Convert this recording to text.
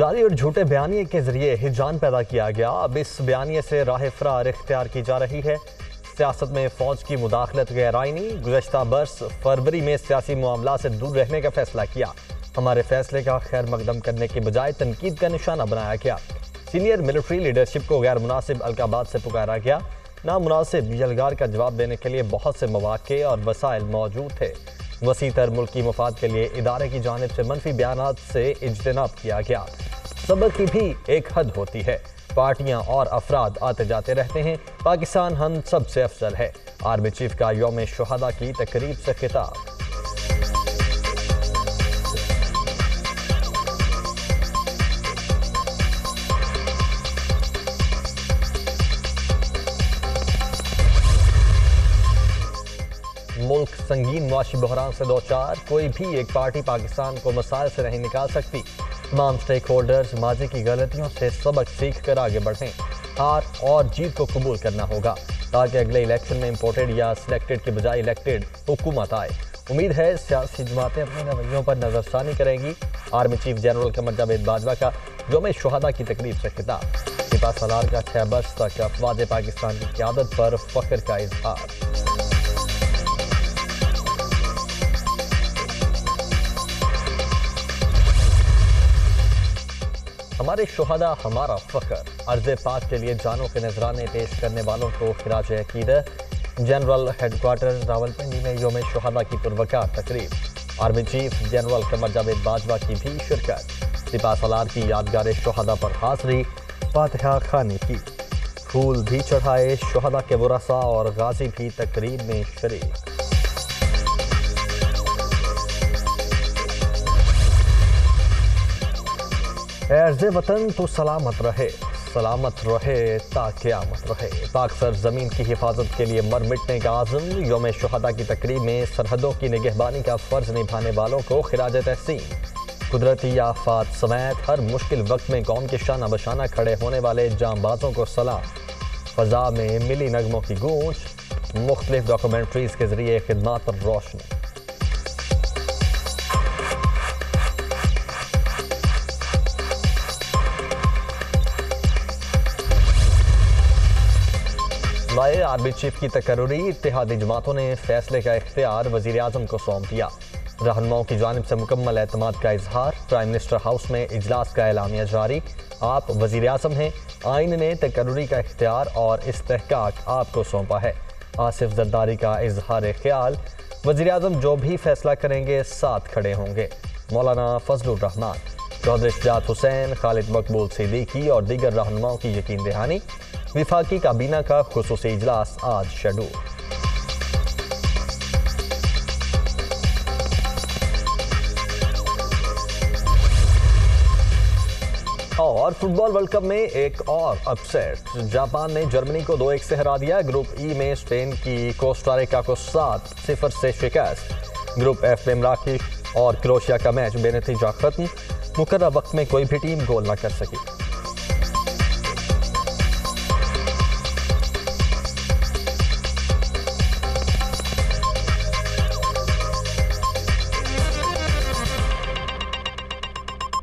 جعلی اور جھوٹے بیانیے کے ذریعے ہجان پیدا کیا گیا، اب اس بیانیے سے راہ فرار اختیار کی جا رہی ہے۔ سیاست میں فوج کی مداخلت غیر آئینی، گزشتہ برس فروری میں سیاسی معاملات سے دور رہنے کا فیصلہ کیا۔ ہمارے فیصلے کا خیر مقدم کرنے کے بجائے تنقید کا نشانہ بنایا گیا۔ سینئر ملٹری لیڈرشپ کو غیر مناسب القابات سے پکارا گیا۔ نامناسب یلغار کا جواب دینے کے لیے بہت سے مواقع اور وسائل موجود تھے۔ وسیع تر ملکی مفاد کے لیے ادارے کی جانب سے منفی بیانات سے اجتناب کیا گیا۔ صبر کی بھی ایک حد ہوتی ہے۔ پارٹیاں اور افراد آتے جاتے رہتے ہیں، پاکستان ہم سب سے افضل ہے۔ آرمی چیف کا یوم شہداء کی تقریب سے خطاب۔ ملک سنگین معاشی بحران سے دوچار، کوئی بھی ایک پارٹی پاکستان کو مسائل سے نہیں نکال سکتی۔ تمام سٹیک ہولڈرز ماضی کی غلطیوں سے سبق سیکھ کر آگے بڑھیں۔ ہار اور جیت کو قبول کرنا ہوگا تاکہ اگلے الیکشن میں امپورٹڈ یا سلیکٹڈ کے بجائے الیکٹڈ حکومت آئے۔ امید ہے سیاسی جماعتیں اپنے رویوں پر نظر ثانی کریں گی۔ Army chief general Qamar Javed Bajwa کا یوم شہداء کی تقریب سے خطاب۔ سپہ سالار کا 6 برس تک افواج پاکستان کی قیادت پر فخر کا اظہار۔ ہمارے شہداء ہمارا فخر، عرض پاک کے لیے جانوں کے نذرانے پیش کرنے والوں کو خراج عقیدت۔ جنرل ہیڈ کوارٹر راولپنڈی میں یوم شہداء کی پروقار تقریب۔ Army chief general Qamar Javed Bajwa کی بھی شرکت۔ سپہ سالار کی یادگار شہداء پر حاضری، فاتحہ خوانی کی، پھول بھی چڑھائے۔ شہداء کے ورثاء اور غازی بھی تقریب میں شریک۔ اے عرض وطن تو سلامت رہے تا قیامت رہے۔ پاک سر زمین کی حفاظت کے لیے مر مٹنے کا عزم۔ یوم شہداء کی تقریب میں سرحدوں کی نگہبانی کا فرض نبھانے والوں کو خراج تحسین۔ قدرتی آفات سمیت ہر مشکل وقت میں قوم کے شانہ بشانہ کھڑے ہونے والے جانبازوں کو سلام۔ فضا میں ملی نغموں کی گونج، مختلف ڈاکومنٹریز کے ذریعے خدمات پر روشنی۔ نئے آرمی چیف کی تقرری، اتحادی جماعتوں نے فیصلے کا اختیار وزیر اعظم کو سونپ دیا۔ رہنماؤں کی جانب سے مکمل اعتماد کا اظہار۔ پرائم منسٹر ہاؤس میں اجلاس کا اعلامیہ جاری۔ آپ وزیر اعظم ہیں، آئین نے تقرری کا اختیار اور استحقاق آپ کو سونپا ہے۔ آصف زرداری کا اظہار خیال، وزیر اعظم جو بھی فیصلہ کریں گے ساتھ کھڑے ہوں گے۔ مولانا فضل الرحمان، چودھری شجاعت حسین، خالد مقبول صدیقی اور دیگر رہنماؤں کی یقین دہانی۔ وفاقی کابینہ کا خصوصی اجلاس آج شیڈول۔ اور فٹ بال ورلڈ کپ میں ایک اور اپسیٹ، جاپان نے جرمنی کو 2-1 سے ہرا دیا۔ گروپ ای میں اسپین کی کوسٹاریکا کو 7-0 سے شکست۔ گروپ ایف میں مراکش اور کروشیا کا میچ بے نتیجہ ختم۔ مقررہ وقت میں کوئی بھی ٹیم گول نہ کر سکی۔